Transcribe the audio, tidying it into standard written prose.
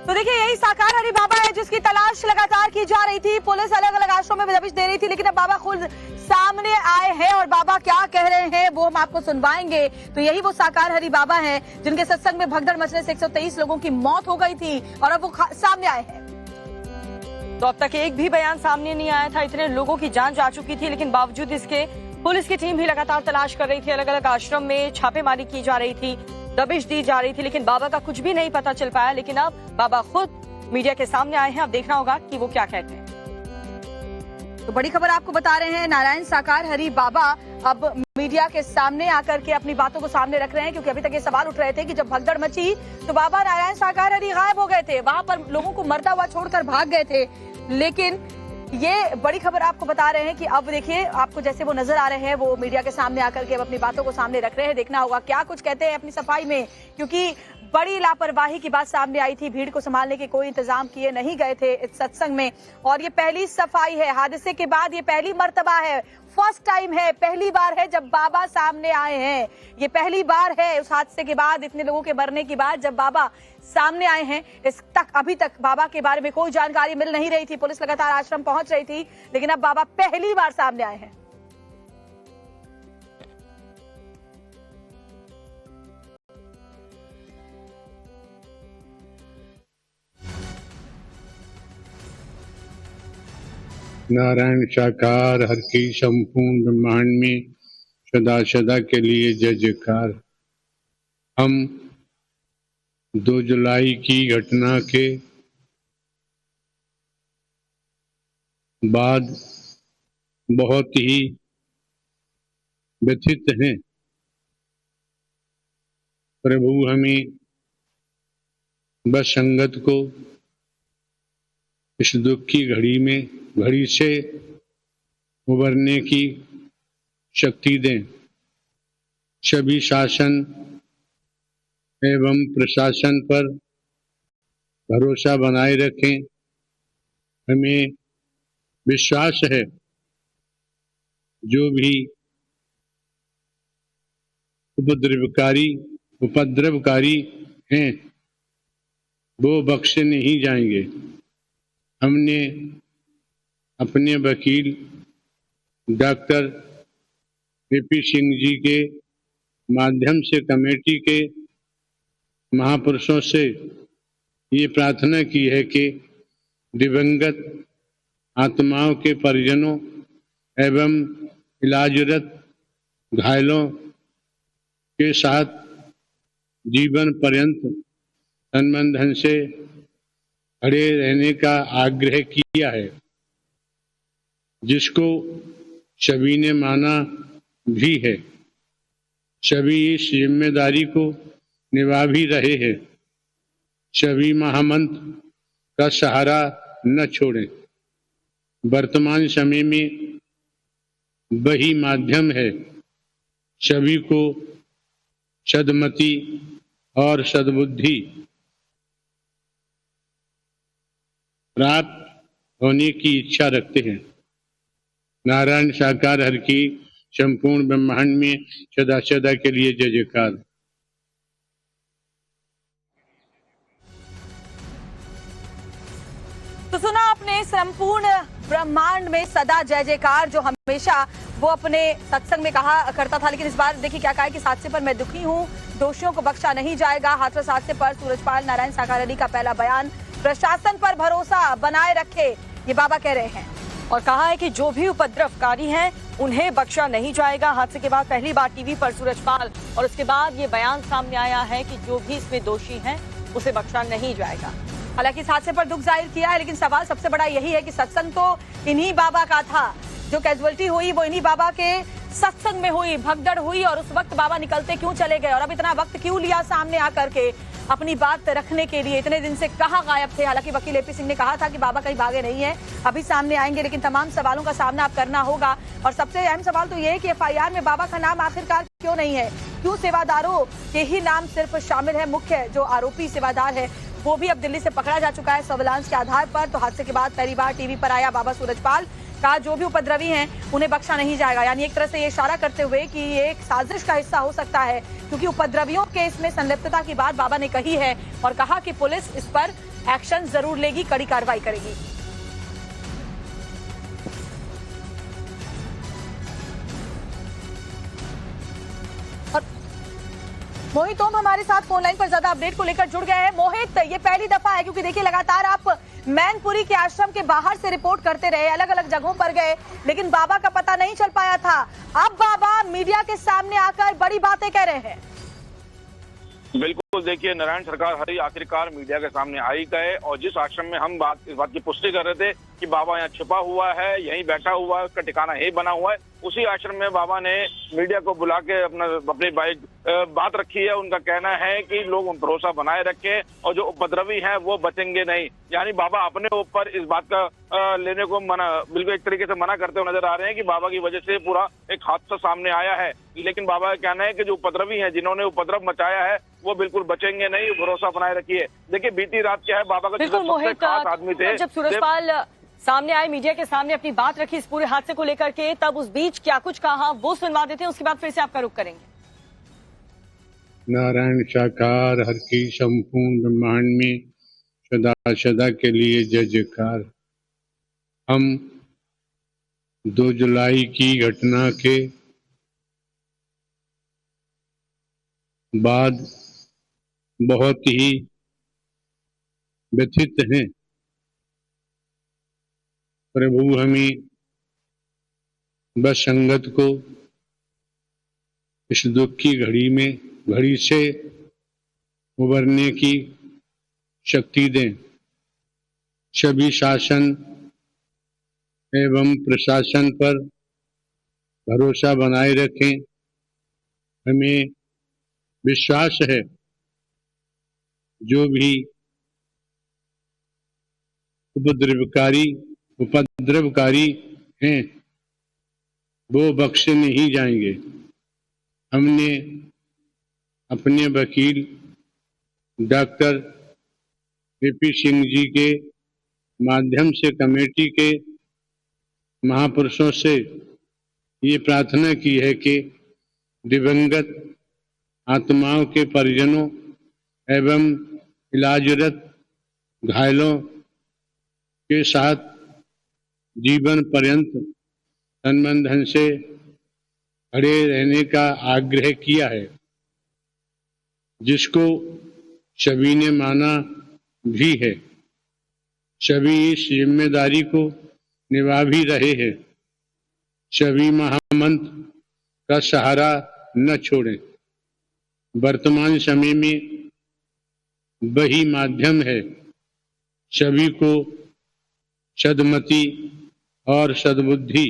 तो देखिए यही साकार हरि बाबा है जिसकी तलाश लगातार की जा रही थी। पुलिस अलग अलग आश्रमों में दबिश दे रही थी, लेकिन अब बाबा खुद सामने आए हैं और बाबा क्या कह रहे हैं वो हम आपको सुनवाएंगे। तो यही वो साकार हरि बाबा हैं जिनके सत्संग में भगदड़ मचने से 123 लोगों की मौत हो गई थी और अब वो सामने आए हैं। तो अब तक एक भी बयान सामने नहीं आया था। इतने लोगों की जान जा चुकी थी, लेकिन बावजूद इसके पुलिस की टीम भी लगातार तलाश कर रही थी। अलग अलग आश्रम में छापेमारी की जा रही थी, दबिश दी जा रही थी, लेकिन बाबा का कुछ भी नहीं पता चल पाया। लेकिन अब बाबा खुद मीडिया के सामने आए हैं। अब देखना होगा कि वो क्या कहते हैं। तो बड़ी खबर आपको बता रहे हैं, नारायण साकार हरि बाबा अब मीडिया के सामने आकर के अपनी बातों को सामने रख रहे हैं, क्योंकि अभी तक ये सवाल उठ रहे थे कि जब भगदड़ मची तो बाबा नारायण साकार हरि गायब हो गए थे, वहां पर लोगों को मरता हुआ छोड़कर भाग गए थे। लेकिन ये बड़ी खबर आपको बता रहे हैं कि अब देखिए आपको जैसे वो नजर आ रहे हैं, वो मीडिया के सामने आकर के अब अपनी बातों को सामने रख रहे हैं। देखना होगा क्या कुछ कहते हैं अपनी सफाई में, क्योंकि बड़ी लापरवाही की बात सामने आई थी। भीड़ को संभालने के कोई इंतजाम किए नहीं गए थे इस सत्संग में, और ये पहली सफाई है हादसे के बाद, ये पहली मर्तबा है, फर्स्ट टाइम है, पहली बार है जब बाबा सामने आए हैं। ये पहली बार है उस हादसे के बाद, इतने लोगों के मरने के बाद जब बाबा सामने आए हैं। अभी तक बाबा के बारे में कोई जानकारी मिल नहीं रही थी, पुलिस लगातार आश्रम पहुंच रही थी, लेकिन अब बाबा पहली बार सामने आए हैं। नारायण साकार हर की संपूर्ण ब्रह्मांड में सदा सदा के लिए जय जयकार। हम 2 जुलाई की घटना के बाद बहुत ही व्यथित हैं। प्रभु हमें बस संगत को इस दुख की घड़ी से उबरने की शक्ति दें। सभी शासन एवं प्रशासन पर भरोसा बनाए रखें। हमें विश्वास है जो भी उपद्रवकारी हैं वो बख्शे नहीं जाएंगे। हमने अपने वकील डॉक्टर AP सिंह जी के माध्यम से कमेटी के महापुरुषों से ये प्रार्थना की है कि दिवंगत आत्माओं के परिजनों एवं इलाजरत घायलों के साथ जीवन पर्यंत तन से खड़े रहने का आग्रह किया है, जिसको सभी ने माना भी है। सभी इस जिम्मेदारी को निभा भी रहे हैं। सभी महामंत्र का सहारा न छोड़ें। वर्तमान समय में वही माध्यम है सभी को सद्मति और सद्बुद्धि प्राप्त होने की इच्छा रखते हैं। नारायण साकार हर की संपूर्ण ब्रह्मांड में सदा सदा के लिए जय जयकार। तो सुना आपने, संपूर्ण ब्रह्मांड में सदा जय जयकार, जो हमेशा वो अपने सत्संग में कहा करता था। लेकिन इस बार देखिए क्या कहा है कि इस हादसे पर मैं दुखी हूँ, दोषियों को बख्शा नहीं जाएगा। हाथरस हादसे पर सूरजपाल नारायण साकार हरि का पहला बयान, प्रशासन पर भरोसा बनाए रखे, ये बाबा कह रहे हैं। और कहा है कि जो भी उपद्रवकारी हैं उन्हें बख्शा नहीं जाएगा। हादसे के बाद पहली बार टीवी पर सूरजपाल, और उसके बाद ये बयान सामने आया है कि जो भी इसमें दोषी हैं उसे बख्शा नहीं जाएगा। हालांकि इस हादसे पर दुख जाहिर किया है, लेकिन सवाल सबसे बड़ा यही है कि सत्संग तो इन्हीं बाबा का था, जो कैजुअलिटी हुई वो इन्हीं बाबा के सत्संग में हुई, भगदड़ हुई, और उस वक्त बाबा निकलते क्यों चले गए और अब इतना वक्त क्यों लिया सामने आकर के अपनी बात रखने के लिए। इतने दिन से कहाँ गायब थे। हालांकि वकील AP सिंह ने कहा था कि बाबा कहीं भागे नहीं है, अभी सामने आएंगे, लेकिन तमाम सवालों का सामना अब करना होगा। और सबसे अहम सवाल तो ये है कि FIR में बाबा का नाम आखिरकार क्यों नहीं है, क्यों सेवादारों के ही नाम सिर्फ शामिल है। मुख्य जो आरोपी सेवादार है वो भी अब दिल्ली से पकड़ा जा चुका है सर्विलांस के आधार पर। तो हादसे के बाद पहली बार टीवी पर आया बाबा सूरजपाल, कहा जो भी उपद्रवी हैं उन्हें बख्शा नहीं जाएगा। यानी एक तरह से ये इशारा करते हुए कि ये एक साजिश का हिस्सा हो सकता है, क्योंकि उपद्रवियों के इसमें संलिप्तता की बात बाबा ने कही है और कहा कि पुलिस इस पर एक्शन जरूर लेगी, कड़ी कार्रवाई करेगी। और मोहित ओम हमारे साथ फोन लाइन पर ज्यादा अपडेट को लेकर जुड़ गए हैं। मोहित, ये पहली दफा है क्योंकि देखिए लगातार आप मैनपुरी के आश्रम के बाहर से रिपोर्ट करते रहे, अलग अलग जगहों पर गए, लेकिन बाबा का पता नहीं चल पाया था। अब बाबा मीडिया के सामने आकर बड़ी बातें कह रहे हैं। बिल्कुल, देखिए नारायण सरकार हरि आखिरकार मीडिया के सामने आई गए और जिस आश्रम में हम इस बात की पुष्टि कर रहे थे कि बाबा यहाँ छिपा हुआ है, यहीं बैठा हुआ है, उसका ठिकाना यही बना हुआ है, उसी आश्रम में बाबा ने मीडिया को बुला के अपनी बात रखी है। उनका कहना है कि लोग भरोसा बनाए रखें और जो उपद्रवी हैं वो बचेंगे नहीं। यानी बाबा अपने ऊपर इस बात का लेने को बिल्कुल एक तरीके से मना करते हुए नजर आ रहे हैं कि बाबा की वजह से पूरा एक हादसा सामने आया है। लेकिन बाबा का कहना है कि जो उपद्रवी हैं, जिन्होंने उपद्रव मचाया है, वो बिल्कुल बचेंगे नहीं, भरोसा बनाए रखिए। देखिए बीती रात क्या है, बाबा का सबसे खास आदमी थे, जब सूरजपाल सामने आए, मीडिया के सामने अपनी बात रखी इस पूरे हादसे को लेकर के, तब उस बीच क्या कुछ कहा वो सुनवा देते हैं, उसके बाद फिर से आपका रुख करेंगे। नारायण साकार हर की संपूर्ण ब्रह्मांड में सदा सदा के लिए जय जयकार। हम 2 जुलाई की घटना के बाद बहुत ही व्यथित हैं। प्रभु हमें बस संगत को इस दुख की घड़ी से उबरने की शक्ति दें। सभी शासन एवं प्रशासन पर भरोसा बनाए रखें। हमें विश्वास है जो भी उपद्रवकारी हैं वो बख्शे नहीं जाएंगे। हमने अपने वकील डॉक्टर वीपी सिंह जी के माध्यम से कमेटी के महापुरुषों से ये प्रार्थना की है कि दिवंगत आत्माओं के परिजनों एवं इलाजरत घायलों के साथ जीवन पर्यंत तन धन से खड़े रहने का आग्रह किया है, जिसको सभी ने माना भी है। सभी इस जिम्मेदारी को निभा भी रहे हैं। सभी महामंत्र का सहारा न छोड़ें। वर्तमान समय में वही माध्यम है सभी को सद्मति और सद्बुद्धि